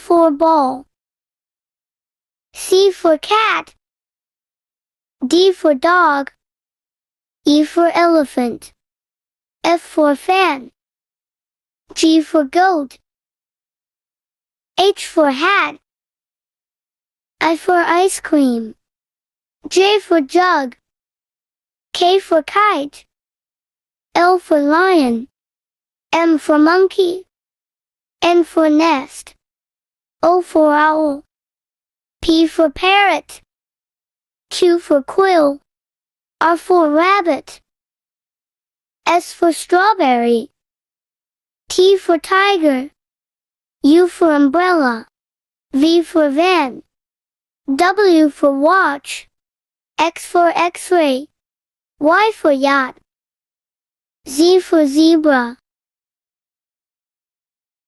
for ball. C for cat. D for dog. E for elephant. F for fan. G for goat. H for hat. I for ice cream. J for jug. K for kite. L for lion. M for monkey. N for nest. O for owl. P for parrot. Q for quill. R for rabbit. S for strawberry. T for tiger. U for umbrella. V for van. W for watch. X for x-ray. Y for yacht. Z for zebra.